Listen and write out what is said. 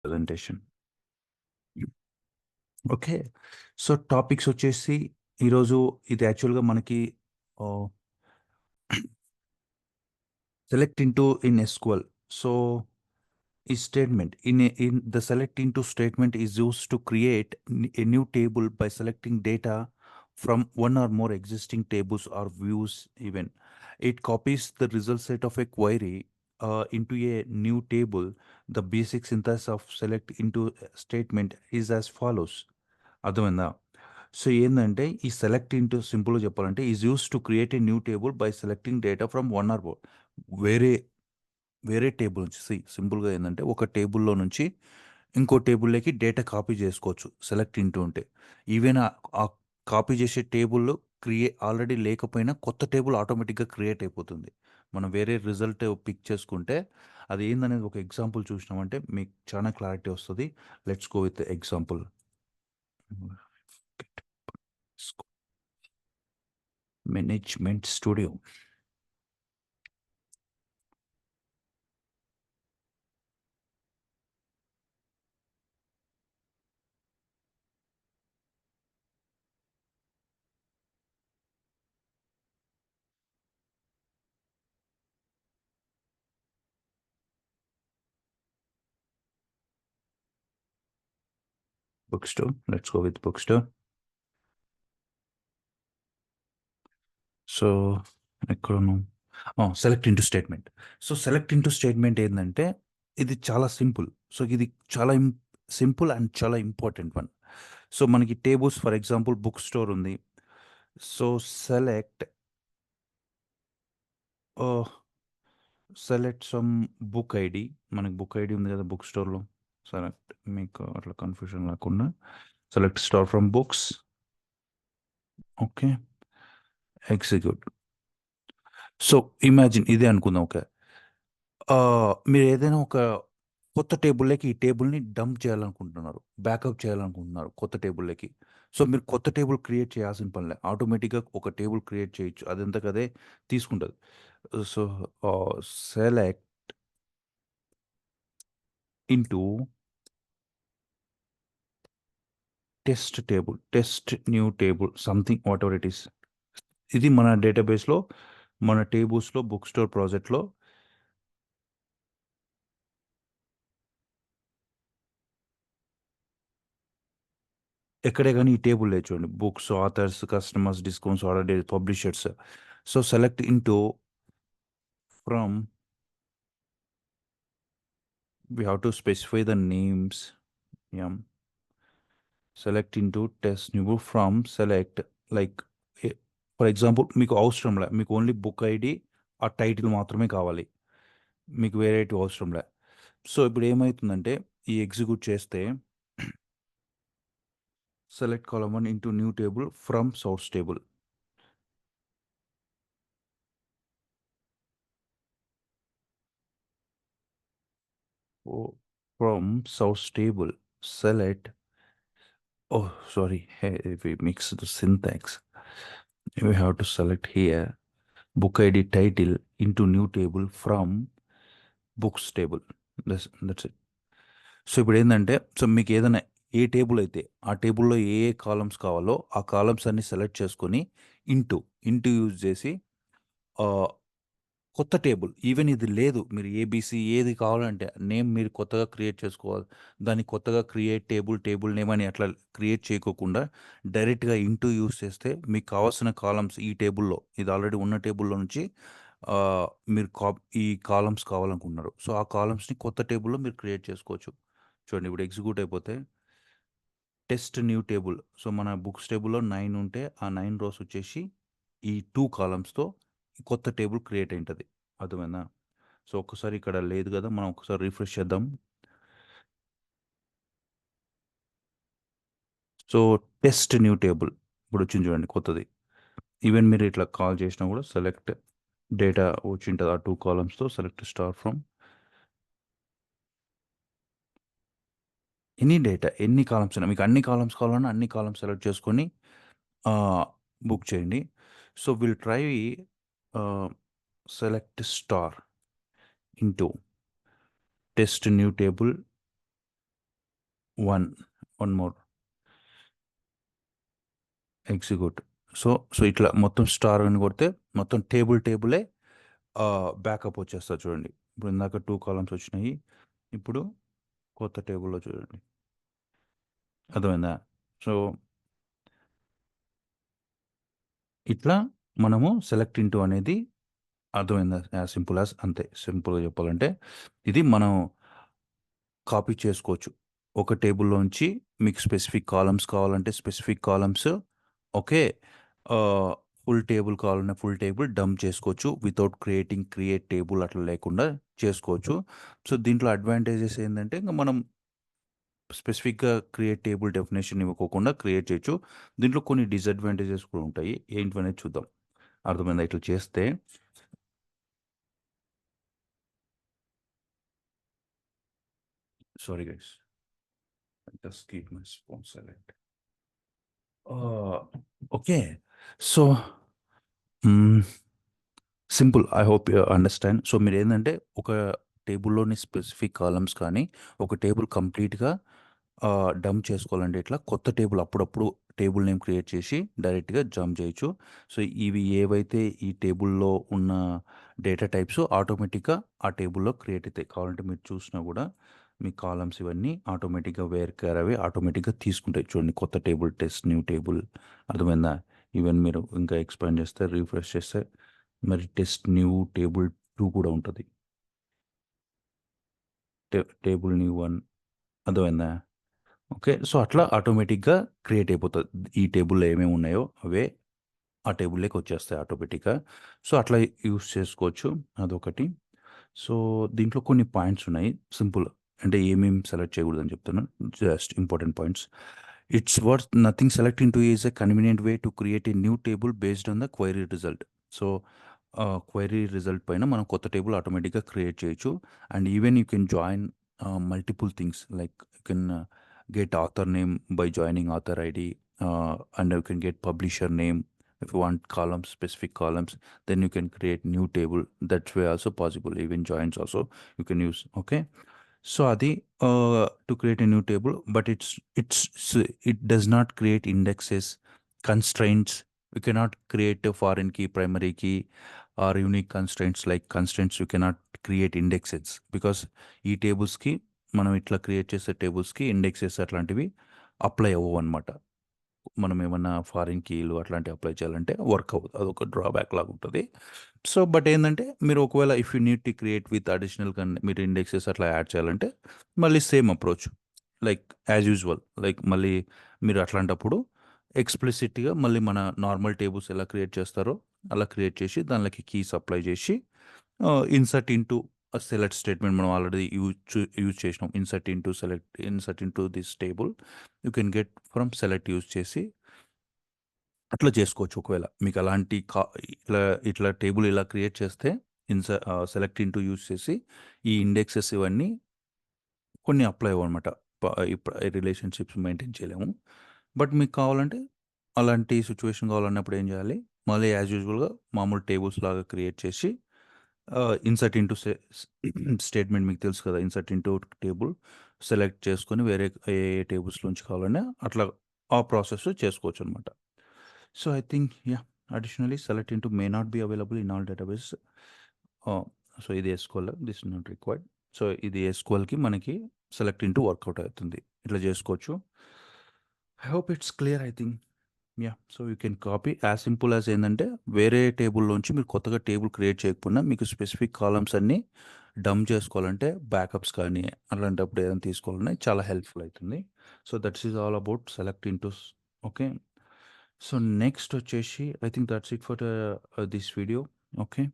presentation. Okay. So, topics వచ్చేసి ఈరోజు ఇది యాక్చువల్‌గా మనకి ah, select into in SQL. So, ఈ statement in the select into statement is used to create a new table by selecting data from one or more existing tables or views even. It copies the result set of a query into a new table. The basic syntax of select into statement is as follows. అర్థమైందా? So, ఏందంటే ఈ select into సింపుల్‌గా చెప్పాలంటే is used to create a new table by selecting data from one or more. వేరే వేరే table నుంచి సింపుల్‌గా ఏందంటే ఒక టేబుల్‌లో నుంచి ఇంకో టేబుల్‌లోకి డేటా కాపీ చేసుకోవచ్చు సెలెక్ట్ ఇంటూ ఉంటే. ఈవెన్ ఆ కాపీ చేసే టేబుల్ ఆల్రెడీ లేకపోయినా కొత్త టేబుల్ ఆటోమేటిక్‌గా క్రియేట్ అయిపోతుంది. మనం వేరే రిజల్ట్ పిక్ చేసుకుంటే అది ఏందనేది ఒక ఎగ్జాంపుల్ చూసినామంటే మీకు చాలా క్లారిటీ వస్తది. Let's go with example. Management studio. Book store. Let's go with book store. So, ఎక్కడున్నాం? Select into statement. So, select into statement ఏందంటే ఇది చాలా సింపుల్. సో, ఇది చాలా సింపుల్ అండ్ చాలా ఇంపార్టెంట్ వన్. సో, మనకి tables for example book store ఉంది. So, select ah, select some book ID. మనకి బుక్ ఐడీ ఉంది కదా బుక్ స్టోర్‌లో. సెలెక్ట్ మీకు అట్లా కన్‌ఫ్యూజన్ లేకుండా select star from books. Okay. Execute. So, imagine ఇదే అనుకుందాం. ఓకే. మీరేదైనా ఒక కొత్త టేబుల్‌లోకి ఈ టేబుల్‌ని డంప్ చేయాలనుకుంటున్నారు. బ్యాకప్ చేయాలనుకుంటున్నారు కొత్త టేబుల్‌లోకి. సో, మీరు కొత్త టేబుల్ క్రియేట్ చేయాల్సిన పనిలే. ఆటోమేటిక్‌గా ఒక టేబుల్ క్రియేట్ చేయొచ్చు. అదంతకదే తీసుకుంటది. So, select into test table, test new table something whatever it is. ఇది మన డేటాబేస్‌లో, మన టేబుల్స్‌లో బుక్ స్టోర్ ప్రాజెక్ట్‌లో ఎక్కడే గాని ఈ టేబుల్ లేదు చూడండి. Books, authors, customers, discounts, order date, publishers. So, select into from we have to specify the names. Yeah. Select into test new from select like for example మీకు అవసరంలే. మీకు ఓన్లీ బుక్ ఐడి, ఆ title మాత్రమే కావాలి. మీకు వేరేటివి అవసరంలే. So, ఇప్పుడు ఏమైతుందంటే ఈ execute చేస్తే select column 1 into new table from source table. Oh! From source table select. Oh! Sorry. We mixed the syntax. We have to select here book ID title into new table from books table. That's it. So, ఇప్పుడేందంటే మీకు ఏదైనా ఏ table అయితే ఆ టేబుల్‌లో ఏ columns కావాలో ఆ columns అన్ని select చేసుకొని ఇంటూ యూజ్ చేసి ఆహ్, కొత్త టేబుల్ ఈవెన్ ఇది లేదు. మీరు ఏబీసీ ఏది కావాలంటే నేమ్ మీరు కొత్తగా క్రియేట్ చేసుకోవాలి. దాన్ని కొత్తగా క్రియేట్ టేబుల్ నేమ్ అని అట్లా క్రియేట్ చేయకోకుండా డైరెక్ట్‌గా ఇంటూ యూజ్ చేస్తే మీకు కావాల్సిన కాలమ్స్ ఈ టేబుల్‌లో ఇది ఆల్రెడీ ఉన్న టేబుల్‌లో నుంచి ఆహ్, మీరు ఈ కాలమ్స్ కావాలనుకుంటున్నారు. సో, ఆ కాలమ్స్‌ని కొత్త టేబుల్‌లో మీరు క్రియేట్ చేసుకోవచ్చు. చూడండి ఇప్పుడు ఎగ్జిక్యూట్ అయిపోతే టెస్ట్ న్యూ టేబుల్. సో, మన బుక్స్ టేబుల్‌లో 9 ఉంటే ఆ 9 రోస్ వచ్చేసి ఈ 2 కాలమ్స్‌తో కొత్త టేబుల్ క్రియేట్ అయింటది. అర్థమైందా? సో, ఒక్కసారి ఇక్కడ లేదు గదా! మనం ఒకసారి రిఫ్రెష్ చేద్దాం. సో, టెస్ట్ న్యూ టేబుల్ ఇప్పుడొచ్చింది చూడండి కొత్తది. ఈవెన్ మీరు ఇట్లా కాల్ చేసినా గూడా సెలెక్ట్ డేటా వచ్చింటది. ఆ 2 కాలమ్స్‌తో select star from any data ఎన్ని కాలమ్స్ అయినా మీకు అన్ని కాలమ్స్ కావాలన్నా అన్ని కాలమ్స్ సెలెక్ట్ చేసుకొని ఆహ్, బుక్ చేయండి. సో, విల్ ట్రై ఆహ్, select star into test new table one more execute. So ఇట్లా మొత్తం స్టార్ అని కొడితే మొత్తం టేబులే బ్యాకప్ వచ్చేస్తుంది చూడండి. ఇప్పుడు ఇందాక 2 కాలమ్స్ వచ్చినాయి. ఇప్పుడు కొత్త టేబుల్‌లో చూడండి. అర్థమైందా? సో, ఇట్లా మనము సెలెక్ట్ ఇంటూ అనేది అర్థమైందా? యాజ్ సింపుల్ యాజ్ అంతే. సింపుల్‌గా చెప్పాలంటే ఇది మనం కాపీ చేసుకోవచ్చు. ఒక టేబుల్‌లోంచి మీకు స్పెసిఫిక్ కాలమ్స్ కావాలంటే specific columns. Okay. Full table కావాలన్నా ఫుల్ టేబుల్ డంప్ చేసుకోవచ్చు. వితౌట్ క్రియేట్ టేబుల్ అట్లా లేకుండా చేసుకోవచ్చు. సో, దీంట్లో అడ్వాంటేజెస్ ఏందంటే ఇంక మనం స్పెసిఫిక్‌గా క్రియేట్ టేబుల్ డెఫినిషన్ ఇవ్వకోకుండా క్రియేట్ చేయొచ్చు. దీంట్లో కొన్ని డిసడ్వాంటేజెస్ కూడా ఉంటాయి. ఏంటివనేది చూద్దాం. అర్థమైందా? ఇట్లా చేస్తే sorry guys. Just keep my phone silent. Okay. So, hmm. Simple. I hope you understand. So, మీరేందంటే ఒక టేబుల్‌లోని స్పెసిఫిక్ కాలమ్స్ కానీ, ఒక టేబుల్ కంప్లీట్‌గా డంప్ చేసుకోవాలంటే ఇట్లా కొత్త టేబుల్ అప్పుడప్పుడు టేబుల్ నేమ్ క్రియేట్ చేసి డైరెక్ట్‌గా జంప్ చేయొచ్చు. సో, ఇవి ఏవైతే ఈ టేబుల్‌లో ఉన్న డేటా టైప్స్ ఆటోమేటిక్‌గా ఆ టేబుల్‌లో క్రియేట్ అయితాయి. కావాలంటే మీరు చూసినా గూడా మీ కాలమ్స్ ఇవన్నీ ఆటోమేటిక్‌గా వేర్ కేర్ అవి ఆటోమేటిక్‌గా తీసుకుంటాయి. చూడండి కొత్త టేబుల్, టెస్ట్ న్యూ టేబుల్ అర్థమైందా? ఈవెన్ మీరు ఇంకా ఎక్స్‌పాండ్ చేస్తే రిఫ్రెష్ చేస్తే మరి టెస్ట్ న్యూ టేబుల్ 2 కూడా ఉంటది. టేబుల్ న్యూ 1 అర్థమైందా? ఓకే. సో, అట్లా ఆటోమేటిక్‌గా క్రియేట్ అయిపోతది. ఈ టేబుల్‌లో ఏమేమి ఉన్నాయో అవే ఆ టేబుల్‌లోకి వచ్చేస్తాయి ఆటోమేటిక్‌గా. సో, అట్లా యూజ్ చేసుకోవచ్చు. అదొకటి. సో, దీంట్లో కొన్ని పాయింట్స్ ఉన్నాయి. సింపుల్. అంటే ఏమేమి సెలెక్ట్ చేయకూడదని చెప్తాను. Just important points. It's worth nothing select into is a convenient way to create a new table based on the query result. So, query result పైన మనం కొత్త టేబుల్ ఆటోమేటిక్‌గా క్రియేట్ చేయొచ్చు. And even you can join multiple things like you can get author name by joining author ID, and you can get publisher name. If you want columns, specific columns, then you can create new table. That way also possible. Even joins also you can use. Okay. So adi to create a new table, but it does not create indexes, constraints. You cannot create a foreign key, primary key, or unique constraints. Like constraints you cannot create indexes because ఈ టేబుల్స్కి మనం ఇట్లా create చేసే టేబుల్స్కి indexes అట్లాంటివి apply అవ్వవు అనమాట. మనం ఏమన్నా foreign కీలు అట్లాంటివి అప్లై చేయాలంటే వర్క్ అవ్వదు. అదొక డ్రాబ్యాక్ లాగా ఉంటుంది. సో బట్ ఏంటంటే మీరు ఒకవేళ if you need to create with additional మీరు ఇండెక్సెస్ అట్లా యాడ్ చేయాలంటే మళ్ళీ same approach like as usual like మళ్ళీ మీరు అట్లాంటప్పుడు ఎక్స్ప్లిసిట్గా మళ్ళీ మన నార్మల్ టేబుల్స్ ఎలా క్రియేట్ చేస్తారో అలా క్రియేట్ చేసి దానిలోకి కీస్ అప్లై చేసి ఇన్సర్ట్ ఇంటూ సెలెక్ట్ స్టేట్మెంట్ మనం ఆల్రెడీ యూజ్ చేసినాం. Insert into this table you can get from select use చేసి అట్లా చేసుకోవచ్చు. ఒకవేళ మీకు అలాంటి ఇట్లా ఇట్లా టేబుల్ ఇలా క్రియేట్ చేస్తే సెలెక్ట్ ఇంటూ యూజ్ చేసి ఈ ఇండెక్సెస్ ఇవన్నీ కొన్ని అప్లై అవ్వనమాట. ఇప్పుడు రిలేషన్షిప్స్ మెయింటైన్ చేయలేము. బట్ మీకు కావాలంటే అలాంటి సిచ్యువేషన్ కావాలన్నప్పుడు ఏం చేయాలి, మళ్ళీ యాజ్ యూజువల్గా మామూలు టేబుల్స్ లాగా క్రియేట్ చేసి ఇన్సర్ట్ ఇంటూ స్టేట్మెంట్ మీకు తెలుసు కదా. ఇన్సర్ట్ ఇంటూ టేబుల్ సెలెక్ట్ చేసుకొని వేరే ఏ టేబుల్స్ నుంచి కావాలన్నా అట్లా ఆ ప్రాసెస్ చేసుకోవచ్చు అనమాట. So I think ya additionally select into may not be available in all database. So ఇది SQL, this is not required. So ఇది ఎస్క్యూఎల్కి మనకి సెలెక్ట్ ఇంటూ వర్కౌట్ అవుతుంది. ఇట్లా చేసుకోవచ్చు. I hope it's clear. I think ya. So you can copy as simple as ఏంటంటే వేరే టేబుల్లోంచి మీరు కొత్తగా టేబుల్ క్రియేట్ చేయకపోయినా మీకు స్పెసిఫిక్ కాలమ్స్ అన్నీ డంప్ చేసుకోవాలంటే బ్యాకప్స్ కానీ అలాంటప్పుడు ఏదైనా తీసుకోవాలన్నా చాలా హెల్ప్ఫుల్ అవుతుంది. So that's is all about select ఇంటూస్. ఓకే. సో నెక్స్ట్ వచ్చేసి I think that's it for this video. Okay.